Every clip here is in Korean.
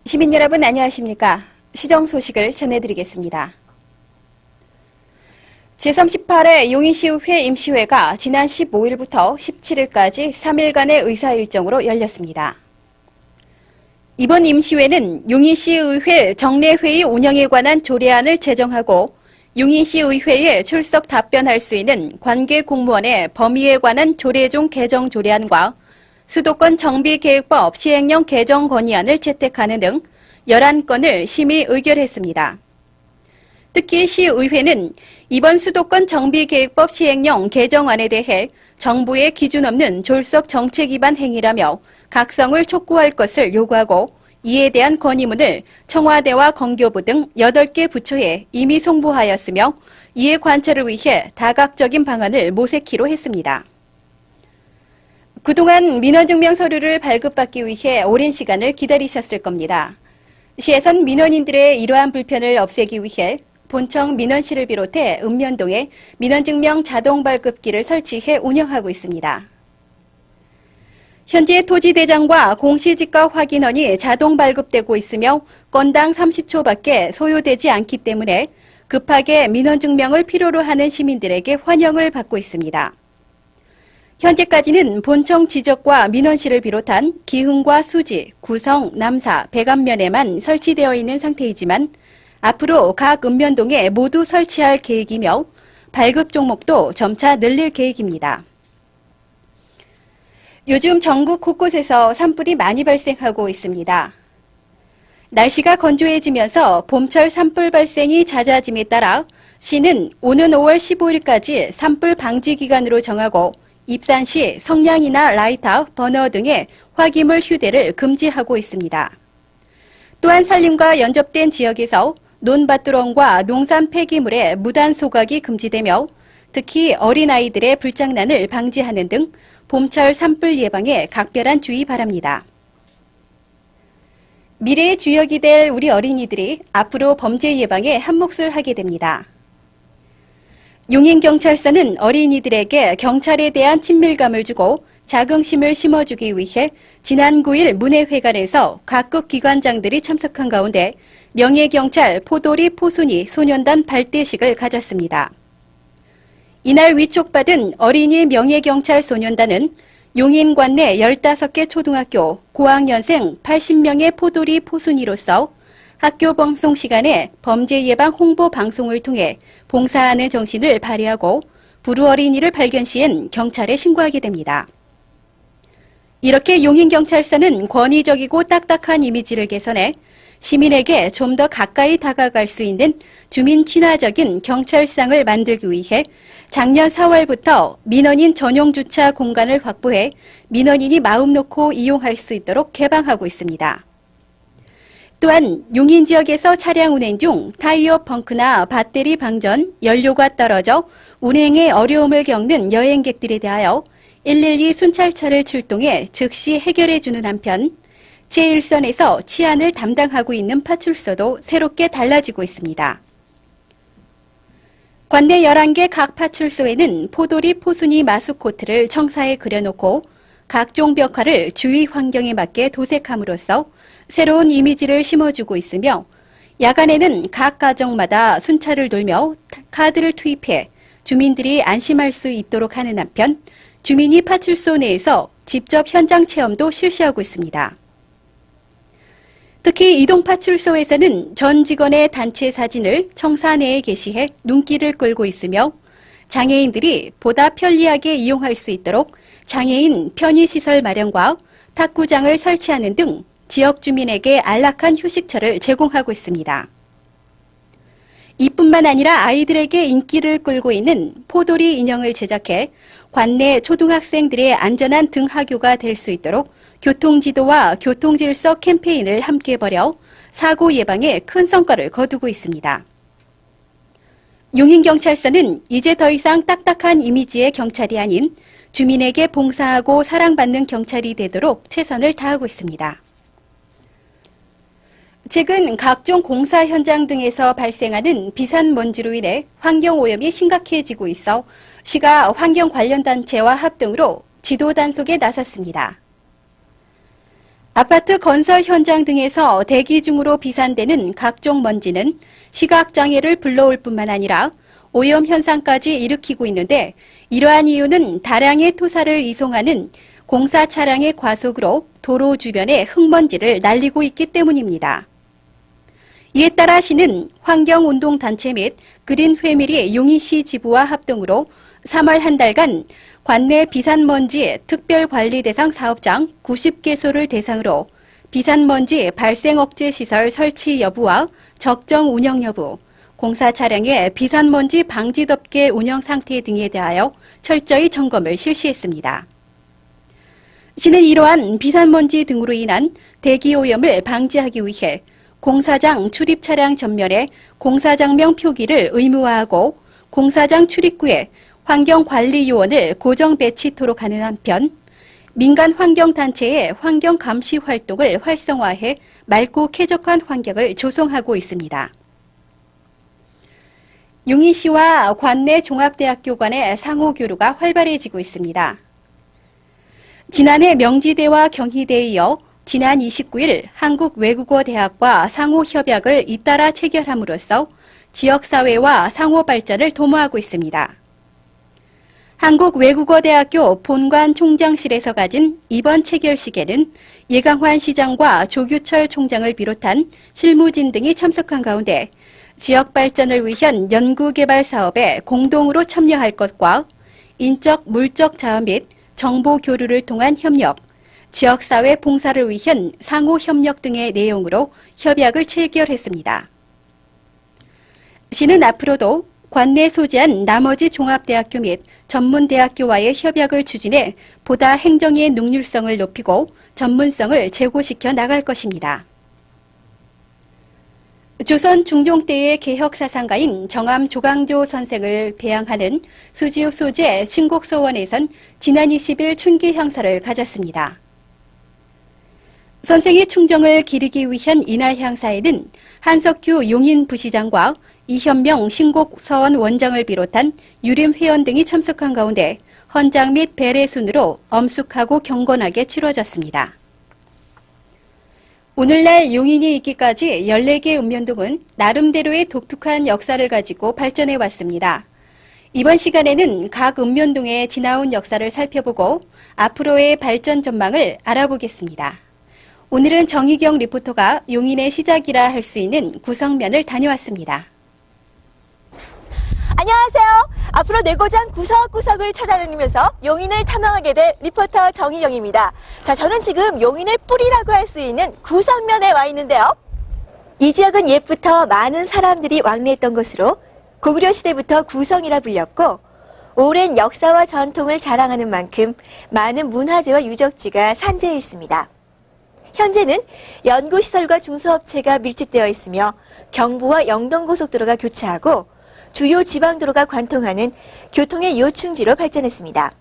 시민 여러분 안녕하십니까? 시정 소식을 전해드리겠습니다. 제38회 용인시의회 임시회가 지난 15일부터 17일까지 3일간의 의사일정으로 열렸습니다. 이번 임시회는 용인시의회 정례회의 운영에 관한 조례안을 제정하고 용인시의회에 출석 답변할 수 있는 관계 공무원의 범위에 관한 조례종 개정 조례안과 수도권 정비계획법 시행령 개정 건의안을 채택하는 등 11건을 심의 의결했습니다. 특히 시의회는 이번 수도권 정비계획법 시행령 개정안에 대해 정부의 기준 없는 졸속 정책 위반 행위라며 각성을 촉구할 것을 요구하고 이에 대한 건의문을 청와대와 건교부 등 8개 부처에 이미 송부하였으며 이에 관철을 위해 다각적인 방안을 모색키로 했습니다. 그동안 민원증명 서류를 발급받기 위해 오랜 시간을 기다리셨을 겁니다. 시에선 민원인들의 이러한 불편을 없애기 위해 본청 민원실을 비롯해 읍면동에 민원증명 자동 발급기를 설치해 운영하고 있습니다. 현재 토지대장과 공시지가 확인원이 자동 발급되고 있으며 건당 30초밖에 소요되지 않기 때문에 급하게 민원증명을 필요로 하는 시민들에게 환영을 받고 있습니다. 현재까지는 본청 지적과 민원실을 비롯한 기흥과 수지, 구성, 남사, 백안면에만 설치되어 있는 상태이지만 앞으로 각 읍면동에 모두 설치할 계획이며 발급 종목도 점차 늘릴 계획입니다. 요즘 전국 곳곳에서 산불이 많이 발생하고 있습니다. 날씨가 건조해지면서 봄철 산불 발생이 잦아짐에 따라 시는 오는 5월 15일까지 산불 방지 기간으로 정하고 입산 시 성냥이나 라이터, 버너 등의 화기물 휴대를 금지하고 있습니다. 또한 산림과 연접된 지역에서 논밭두렁과 농산 폐기물의 무단 소각이 금지되며 특히 어린아이들의 불장난을 방지하는 등 봄철 산불 예방에 각별한 주의 바랍니다. 미래의 주역이 될 우리 어린이들이 앞으로 범죄 예방에 한몫을 하게 됩니다. 용인경찰서는 어린이들에게 경찰에 대한 친밀감을 주고 자긍심을 심어주기 위해 지난 9일 문해회관에서 각급 기관장들이 참석한 가운데 명예경찰 포도리 포순이 소년단 발대식을 가졌습니다. 이날 위촉받은 어린이 명예경찰 소년단은 용인 관내 15개 초등학교 고학년생 80명의 포도리 포순이로서 학교 방송 시간에 범죄 예방 홍보 방송을 통해 봉사하는 정신을 발휘하고 불우 어린이를 발견 시엔 경찰에 신고하게 됩니다. 이렇게 용인경찰서는 권위적이고 딱딱한 이미지를 개선해 시민에게 좀 더 가까이 다가갈 수 있는 주민 친화적인 경찰상을 만들기 위해 작년 4월부터 민원인 전용 주차 공간을 확보해 민원인이 마음 놓고 이용할 수 있도록 개방하고 있습니다. 또한 용인 지역에서 차량 운행 중 타이어 펑크나 배터리 방전, 연료가 떨어져 운행에 어려움을 겪는 여행객들에 대하여 112 순찰차를 출동해 즉시 해결해주는 한편 제1선에서 치안을 담당하고 있는 파출소도 새롭게 달라지고 있습니다. 관내 11개 각 파출소에는 포도리 포순이 마스코트를 청사에 그려놓고 각종 벽화를 주위 환경에 맞게 도색함으로써 새로운 이미지를 심어주고 있으며 야간에는 각 가정마다 순찰을 돌며 카드를 투입해 주민들이 안심할 수 있도록 하는 한편 주민이 파출소 내에서 직접 현장 체험도 실시하고 있습니다. 특히 이동 파출소에서는 전 직원의 단체 사진을 청사 내에 게시해 눈길을 끌고 있으며 장애인들이 보다 편리하게 이용할 수 있도록 장애인 편의시설 마련과 탁구장을 설치하는 등 지역 주민에게 안락한 휴식처를 제공하고 있습니다. 이뿐만 아니라 아이들에게 인기를 끌고 있는 포도리 인형을 제작해 관내 초등학생들의 안전한 등하교가 될 수 있도록 교통지도와 교통질서 캠페인을 함께 벌여 사고 예방에 큰 성과를 거두고 있습니다. 용인경찰서는 이제 더 이상 딱딱한 이미지의 경찰이 아닌 주민에게 봉사하고 사랑받는 경찰이 되도록 최선을 다하고 있습니다. 최근 각종 공사 현장 등에서 발생하는 비산먼지로 인해 환경오염이 심각해지고 있어 시가 환경 관련 단체와 합동으로 지도 단속에 나섰습니다. 아파트 건설 현장 등에서 대기 중으로 비산되는 각종 먼지는 시각장애를 불러올 뿐만 아니라 오염 현상까지 일으키고 있는데, 이러한 이유는 다량의 토사를 이송하는 공사 차량의 과속으로 도로 주변에 흙먼지를 날리고 있기 때문입니다. 이에 따라 시는 환경운동단체 및 그린회밀이 용인시 지부와 합동으로 3월 한 달간 관내 비산먼지 특별관리 대상 사업장 90개소를 대상으로 비산먼지 발생 억제 시설 설치 여부와 적정 운영 여부, 공사 차량의 비산먼지 방지 덮개 운영 상태 등에 대하여 철저히 점검을 실시했습니다. 시는 이러한 비산먼지 등으로 인한 대기오염을 방지하기 위해 공사장 출입 차량 전면에 공사장명 표기를 의무화하고 공사장 출입구에 환경관리요원을 고정 배치토록 하는 한편, 민간 환경단체의 환경감시 활동을 활성화해 맑고 쾌적한 환경을 조성하고 있습니다. 용인시와 관내 종합대학교 간의 상호교류가 활발해지고 있습니다. 지난해 명지대와 경희대에 이어 지난 29일 한국외국어대학과 상호협약을 잇따라 체결함으로써 지역사회와 상호발전을 도모하고 있습니다. 한국외국어대학교 본관 총장실에서 가진 이번 체결식에는 예강환 시장과 조규철 총장을 비롯한 실무진 등이 참석한 가운데 지역 발전을 위한 연구개발 사업에 공동으로 참여할 것과 인적, 물적 자원 및 정보 교류를 통한 협력, 지역사회 봉사를 위한 상호협력 등의 내용으로 협약을 체결했습니다. 시는 앞으로도 관내에 소재한 나머지 종합대학교 및 전문대학교와의 협약을 추진해 보다 행정의 능률성을 높이고 전문성을 제고시켜 나갈 것입니다. 조선 중종 때의 개혁사상가인 정암 조광조 선생을 배양하는 수지읍 소재 신곡서원에선 지난 20일 춘기 행사를 가졌습니다. 선생의 충정을 기리기 위한 이날 행사에는 한석규 용인 부시장과 이현명 신곡서원 원장을 비롯한 유림 회원 등이 참석한 가운데 헌장 및 배례 순으로 엄숙하고 경건하게 치러졌습니다. 오늘날 용인이 있기까지 14개 읍면동은 나름대로의 독특한 역사를 가지고 발전해 왔습니다. 이번 시간에는 각 읍면동의 지나온 역사를 살펴보고 앞으로의 발전 전망을 알아보겠습니다. 오늘은 정희경 리포터가 용인의 시작이라 할 수 있는 구성면을 다녀왔습니다. 안녕하세요. 앞으로 내 고장 구석구석을 찾아다니면서 용인을 탐험하게 될 리포터 정희경입니다. 자, 저는 지금 용인의 뿌리라고 할 수 있는 구성면에 와 있는데요. 이 지역은 옛부터 많은 사람들이 왕래했던 곳으로 고구려 시대부터 구성이라 불렸고, 오랜 역사와 전통을 자랑하는 만큼 많은 문화재와 유적지가 산재해 있습니다. 현재는 연구시설과 중소업체가 밀집되어 있으며 경부와 영동고속도로가 교차하고 주요 지방도로가 관통하는 교통의 요충지로 발전했습니다.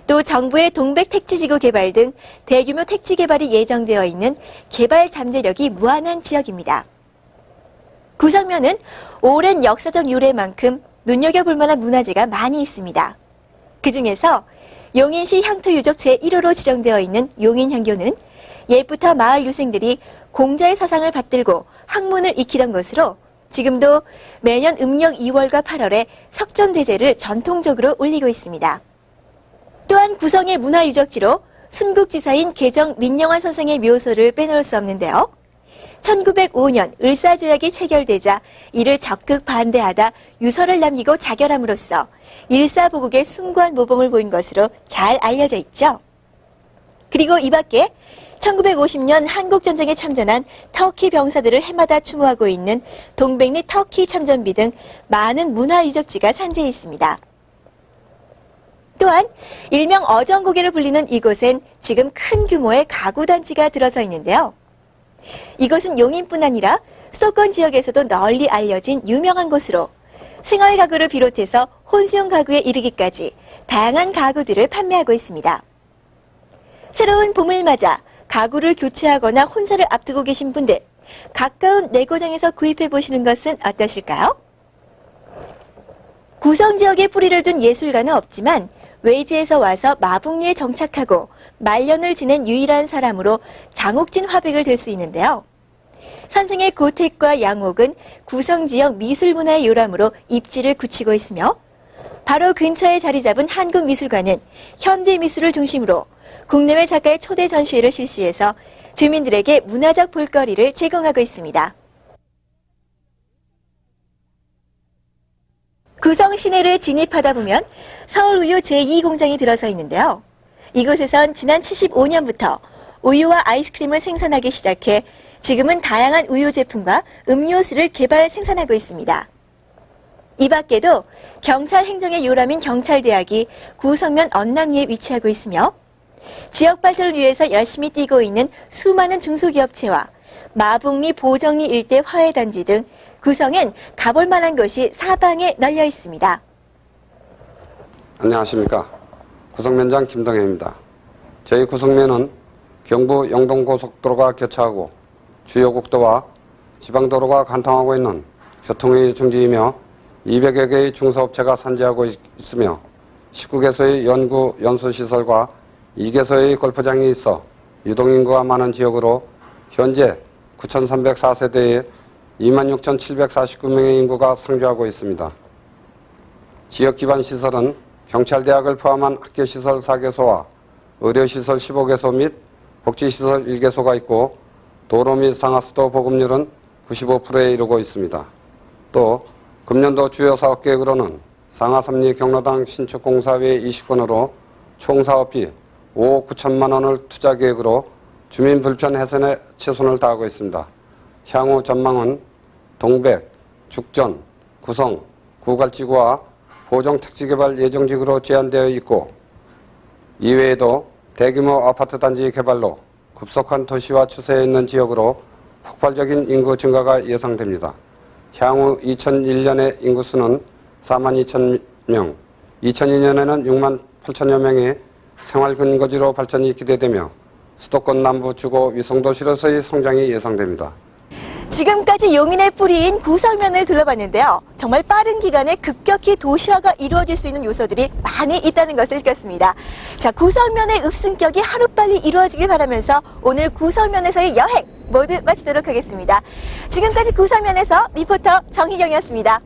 또 정부의 동백택지지구 개발 등 대규모 택지 개발이 예정되어 있는 개발 잠재력이 무한한 지역입니다. 구성면은 오랜 역사적 유래만큼 눈여겨볼 만한 문화재가 많이 있습니다. 그 중에서 용인시 향토유적 제1호로 지정되어 있는 용인향교는 옛부터 마을 유생들이 공자의 사상을 받들고 학문을 익히던 것으로 지금도 매년 음력 2월과 8월에 석전대제를 전통적으로 올리고 있습니다. 또한 구성의 문화유적지로 순국지사인 개정 민영환 선생의 묘소를 빼놓을 수 없는데요. 1905년 을사조약이 체결되자 이를 적극 반대하다 유서를 남기고 자결함으로써 일사보국의 숭고한 모범을 보인 것으로 잘 알려져 있죠. 그리고 이 밖에 1950년 한국전쟁에 참전한 터키 병사들을 해마다 추모하고 있는 동백리 터키 참전비 등 많은 문화유적지가 산재해 있습니다. 또한 일명 어정고개로 불리는 이곳엔 지금 큰 규모의 가구단지가 들어서 있는데요. 이것은 용인뿐 아니라 수도권 지역에서도 널리 알려진 유명한 곳으로 생활 가구를 비롯해서 혼수용 가구에 이르기까지 다양한 가구들을 판매하고 있습니다. 새로운 봄을 맞아 가구를 교체하거나 혼사를 앞두고 계신 분들, 가까운 내고장에서 구입해 보시는 것은 어떠실까요? 구성 지역에 뿌리를 둔 예술가는 없지만 외지에서 와서 마북리에 정착하고 말년을 지낸 유일한 사람으로 장옥진 화백을 들 수 있는데요. 선생의 고택과 양옥은 구성 지역 미술문화의 요람으로 입지를 굳히고 있으며 바로 근처에 자리 잡은 한국미술관은 현대미술을 중심으로 국내외 작가의 초대 전시회를 실시해서 주민들에게 문화적 볼거리를 제공하고 있습니다. 구성 시내를 진입하다 보면 서울우유 제2공장이 들어서 있는데요. 이곳에선 지난 75년부터 우유와 아이스크림을 생산하기 시작해 지금은 다양한 우유 제품과 음료수를 개발 생산하고 있습니다. 이 밖에도 경찰 행정의 요람인 경찰대학이 구성면 언남리에 위치하고 있으며 지역 발전을 위해서 열심히 뛰고 있는 수많은 중소기업체와 마북리 보정리 일대 화훼단지 등 구성엔 가볼 만한 곳이 사방에 널려 있습니다. 안녕하십니까. 구성면장 김동혜입니다. 저희 구성면은 경부 영동고속도로가 교차하고 주요 국도와 지방도로가 관통하고 있는 교통의 중지이며 200여 개의 중소업체가 산재하고 있으며 19개소의 연구 연수시설과 2개소의 골프장이 있어 유동인구가 많은 지역으로 현재 9,304세대에 26,749명의 인구가 상주하고 있습니다. 지역 기반 시설은 경찰대학을 포함한 학교시설 4개소와 의료시설 15개소 및 복지시설 1개소가 있고 도로 및 상하수도 보급률은 95%에 이르고 있습니다. 또 금년도 주요 사업 계획으로는 상하 3리 경로당 신축 공사비 20건으로 총 사업비 5억 9천만 원을 투자 계획으로 주민 불편 해소에 최선을 다하고 있습니다. 향후 전망은 동백, 죽전, 구성, 구갈지구와 보정 택지개발 예정지구로 제한되어 있고 이외에도 대규모 아파트 단지 개발로 급속한 도시화 추세에 있는 지역으로 폭발적인 인구 증가가 예상됩니다. 향후 2001년의 인구수는 4만 2천 명, 2002년에는 6만 8천여 명의 생활 근거지로 발전이 기대되며 수도권 남부 주거 위성도시로서의 성장이 예상됩니다. 지금까지 용인의 뿌리인 구성면을 둘러봤는데요. 정말 빠른 기간에 급격히 도시화가 이루어질 수 있는 요소들이 많이 있다는 것을 느꼈습니다. 자, 구성면의 읍승격이 하루빨리 이루어지길 바라면서 오늘 구성면에서의 여행 모두 마치도록 하겠습니다. 지금까지 구성면에서 리포터 정희경이었습니다.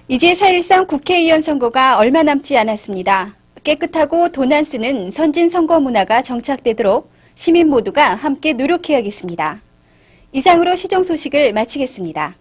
이제 4.13 국회의원 선거가 얼마 남지 않았습니다. 깨끗하고 돈 안 쓰는 선진 선거 문화가 정착되도록 시민 모두가 함께 노력해야겠습니다. 이상으로 시정 소식을 마치겠습니다.